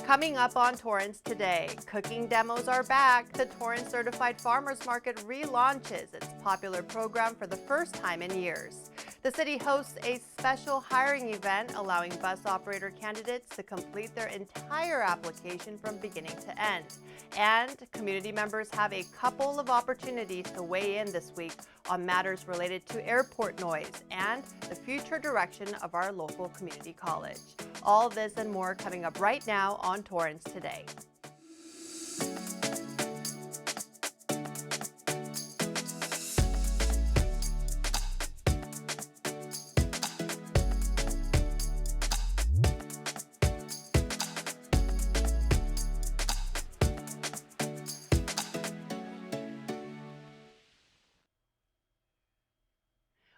Coming up on Torrance Today, cooking demos are back. The Torrance Certified Farmers Market relaunches its popular program for the first time in years. The city hosts a special hiring event allowing bus operator candidates to complete their entire application from beginning to end. And community members have a couple of opportunities to weigh in this week on matters related to airport noise and the future direction of our local community college. All this and more coming up right now on Torrance Today.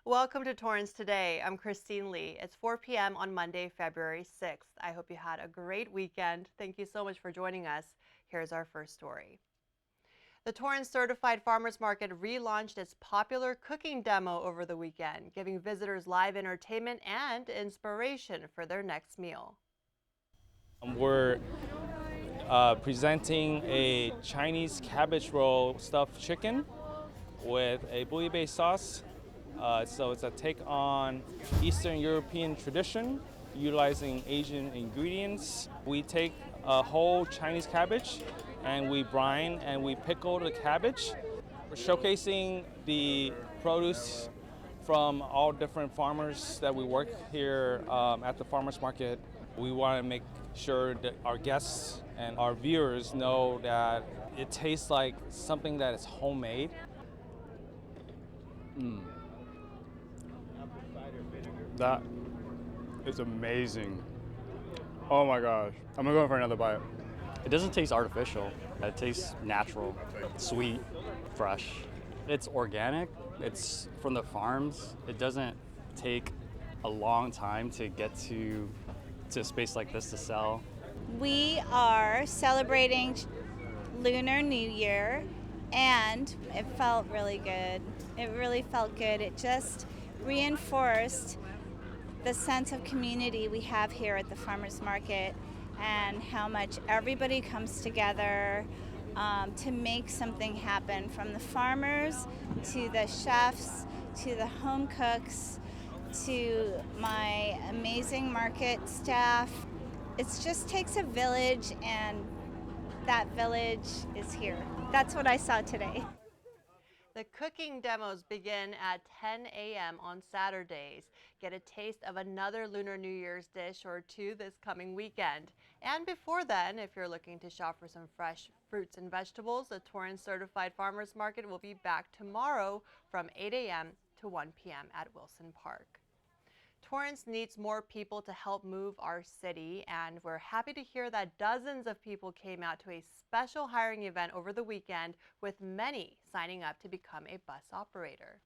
Welcome to Torrance Today. I'm Christine Lee. It's 4 p.m. on Monday, February 6th. I hope you had a great weekend. Thank you so much for joining us. Here's our first story. The Torrance Certified Farmers Market relaunched its popular cooking demo over the weekend, giving visitors live entertainment and inspiration for their next meal. We're presenting a Chinese cabbage roll stuffed chicken with a bouillon-based sauce. So it's a take on Eastern European tradition, utilizing Asian ingredients. We take a whole Chinese cabbage and we brine and we pickle the cabbage. We're showcasing the produce from all different farmers that we work here at the farmers market. We want to make sure that our guests and our viewers know that it tastes like something that is homemade. That is amazing. Oh my gosh. I'm gonna go for another bite. It doesn't taste artificial. It tastes natural, sweet, fresh. It's organic. It's from the farms. It doesn't take a long time to get to a space like this to sell. We are celebrating Lunar New Year, and it felt really good. It really felt good. It just reinforced the sense of community we have here at the farmers market and how much everybody comes together to make something happen, from the farmers to the chefs to the home cooks to my amazing market staff. It just takes a village, and that village is here. That's what I saw today. The cooking demos begin at 10 a.m. on Saturdays. Get a taste of another Lunar New Year's dish or two this coming weekend. And before then, if you're looking to shop for some fresh fruits and vegetables, the Torrance Certified Farmers Market will be back tomorrow from 8 a.m. to 1 p.m. at Wilson Park. Torrance needs more people to help move our city, and we're happy to hear that dozens of people came out to a special hiring event over the weekend, with many signing up to become a bus operator.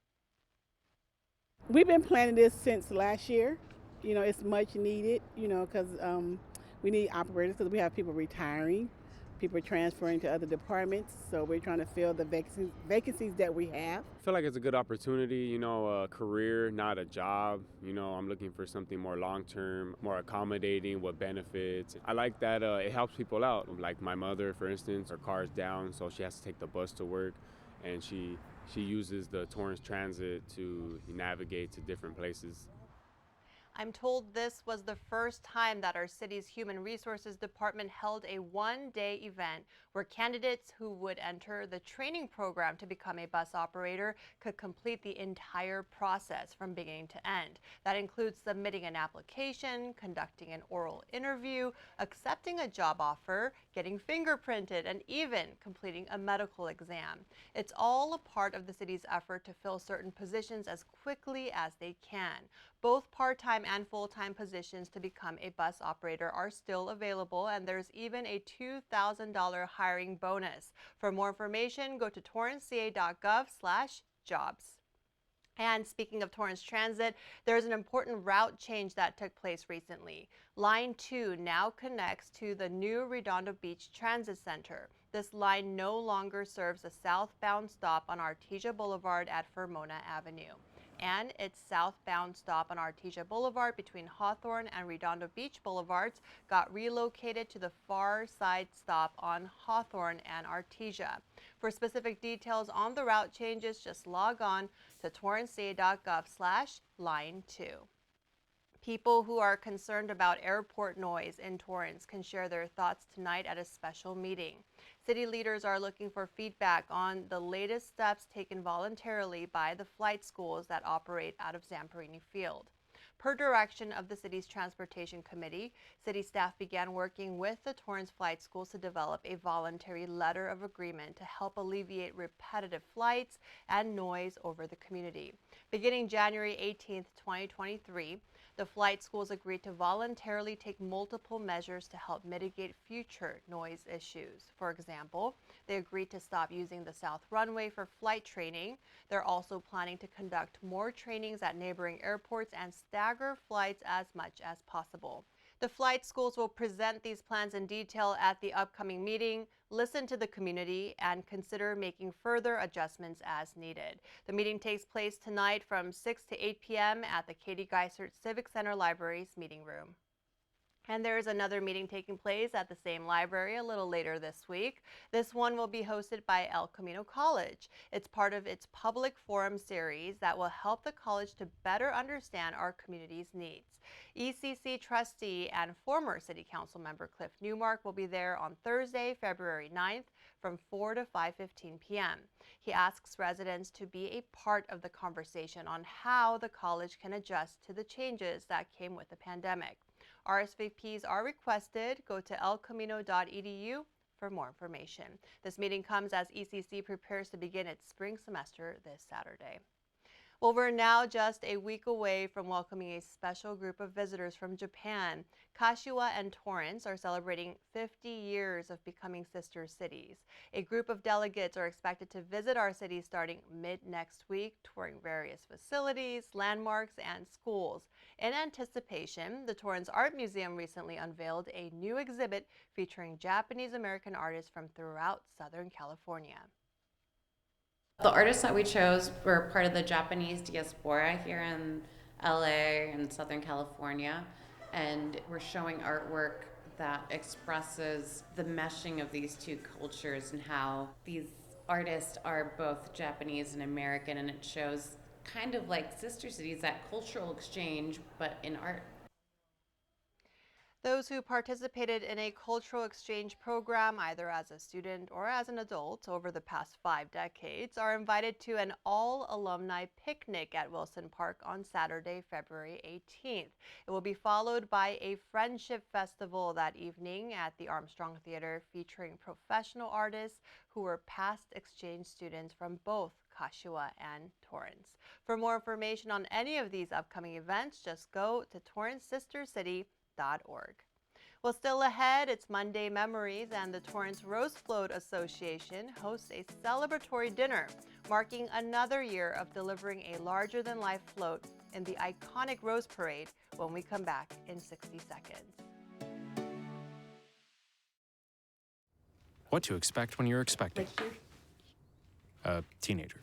We've been planning this since last year. You know, it's much needed, because we need operators because we have people retiring, people transferring to other departments, so we're trying to fill the vacancies that we have. I feel like it's a good opportunity, a career, not a job. I'm looking for something more long-term, more accommodating with benefits. I like that it helps people out. Like my mother, for instance, her car is down, so she has to take the bus to work, and she uses the Torrance Transit to navigate to different places. I'm told this was the first time that our city's Human Resources Department held a one-day event where candidates who would enter the training program to become a bus operator could complete the entire process from beginning to end. That includes submitting an application, conducting an oral interview, accepting a job offer, getting fingerprinted, and even completing a medical exam. It's all a part of the city's effort to fill certain positions as quickly as they can. Both part-time and full-time positions to become a bus operator are still available, and there's even a $2,000 hiring bonus. For more information, go to torranceca.gov/jobs. And speaking of Torrance Transit, there's an important route change that took place recently. Line 2 now connects to the new Redondo Beach Transit Center. This line no longer serves the southbound stop on Artesia Boulevard at Fermona Avenue. and its southbound stop on Artesia Boulevard between Hawthorne and Redondo Beach Boulevards got relocated to the far side stop on Hawthorne and Artesia. For specific details on the route changes, just log on to torrancetoday.gov/line2. People who are concerned about airport noise in Torrance can share their thoughts tonight at a special meeting. City leaders are looking for feedback on the latest steps taken voluntarily by the flight schools that operate out of Zamperini Field. Per direction of the city's Transportation Committee, city staff began working with the Torrance flight schools to develop a voluntary letter of agreement to help alleviate repetitive flights and noise over the community. Beginning January 18, 2023, the flight schools agreed to voluntarily take multiple measures to help mitigate future noise issues. For example, they agreed to stop using the south runway for flight training. They're also planning to conduct more trainings at neighboring airports and stagger flights as much as possible. The flight schools will present these plans in detail at the upcoming meeting, listen to the community, and consider making further adjustments as needed. The meeting takes place tonight from 6 to 8 p.m. at the Katie Geisert Civic Center Library's meeting room. And there is another meeting taking place at the same library a little later this week. This one will be hosted by El Camino College. It's part of its public forum series that will help the college to better understand our community's needs. ECC trustee and former City Council member Cliff Newmark will be there on Thursday, February 9th from 4 to 5:15 p.m. He asks residents to be a part of the conversation on how the college can adjust to the changes that came with the pandemic. RSVPs are requested. Go to elcamino.edu for more information. This meeting comes as ECC prepares to begin its spring semester this Saturday. Well, we're now just a week away from welcoming a special group of visitors from Japan. Kashiwa and Torrance are celebrating 50 years of becoming sister cities. A group of delegates are expected to visit our city starting mid-next week, touring various facilities, landmarks, and schools. In anticipation, the Torrance Art Museum recently unveiled a new exhibit featuring Japanese-American artists from throughout Southern California. The artists that we chose were part of the Japanese diaspora here in LA and Southern California, and we're showing artwork that expresses the meshing of these two cultures and how these artists are both Japanese and American, and it shows kind of like sister cities, that cultural exchange, but in art. Those who participated in a cultural exchange program, either as a student or as an adult over the past 5 decades, are invited to an all-alumni picnic at Wilson Park on Saturday, February 18th. It will be followed by a friendship festival that evening at the Armstrong Theater featuring professional artists who were past exchange students from both Kashiwa and Torrance. For more information on any of these upcoming events, just go to torrancesistercity.org. Well, still ahead, it's Monday Memories, and the Torrance Rose Float Association hosts a celebratory dinner marking another year of delivering a larger-than-life float in the iconic Rose Parade when we come back in 60 seconds. What to expect when you're expecting a teenager.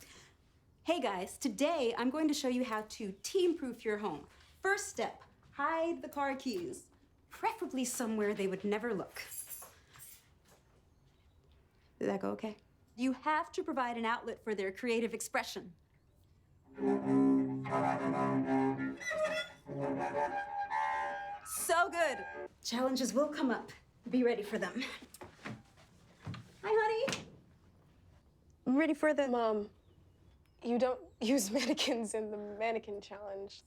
Hey guys, today I'm going to show you how to teen-proof your home. First step, hide the car keys, preferably somewhere they would never look. Did that go okay? You have to provide an outlet for their creative expression. So good. Challenges will come up. Be ready for them. Hi, honey. Ready for the... Mom, you don't use mannequins in the mannequin challenge.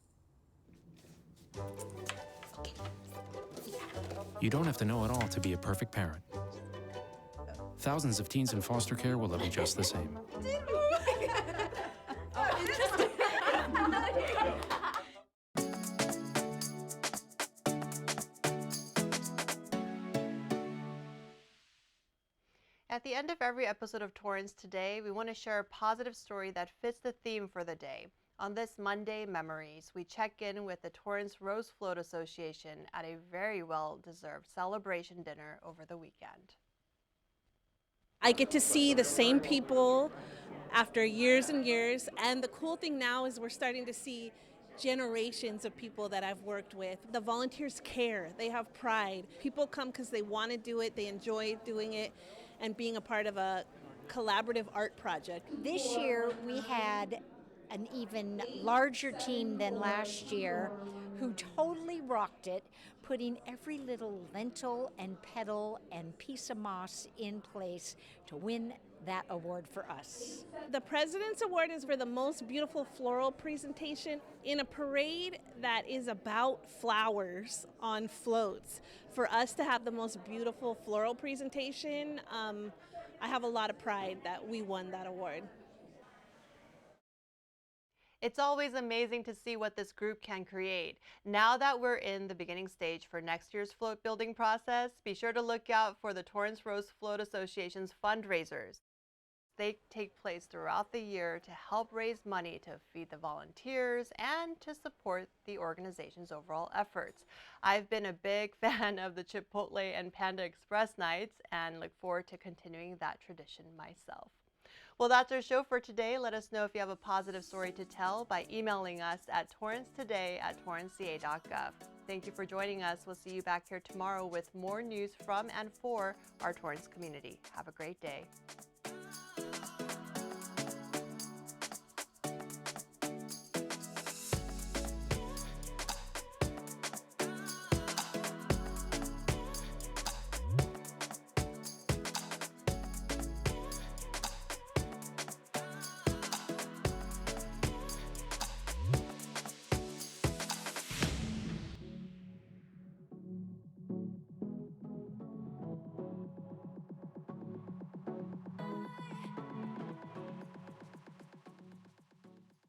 You don't have to know it all to be a perfect parent. Thousands of teens in foster care will love you just the same. At the end of every episode of Torrance Today, we want to share a positive story that fits the theme for the day. On this Monday Memories, we check in with the Torrance Rose Float Association at a very well-deserved celebration dinner over the weekend. I get to see the same people after years and years. And the cool thing now is we're starting to see generations of people that I've worked with. The volunteers care, they have pride. People come because they want to do it, they enjoy doing it, and being a part of a collaborative art project. This year we had an even larger team than last year who totally rocked it, putting every little lentil and petal and piece of moss in place to win that award for us. The President's Award is for the most beautiful floral presentation in a parade that is about flowers on floats. For us to have the most beautiful floral presentation, I have a lot of pride that we won that award. It's always amazing to see what this group can create. Now that we're in the beginning stage for next year's float building process, be sure to look out for the Torrance Rose Float Association's fundraisers. They take place throughout the year to help raise money to feed the volunteers and to support the organization's overall efforts. I've been a big fan of the Chipotle and Panda Express nights and look forward to continuing that tradition myself. Well, that's our show for today. Let us know if you have a positive story to tell by emailing us at torrancetoday@torranceca.gov. Thank you for joining us. We'll see you back here tomorrow with more news from and for our Torrance community. Have a great day.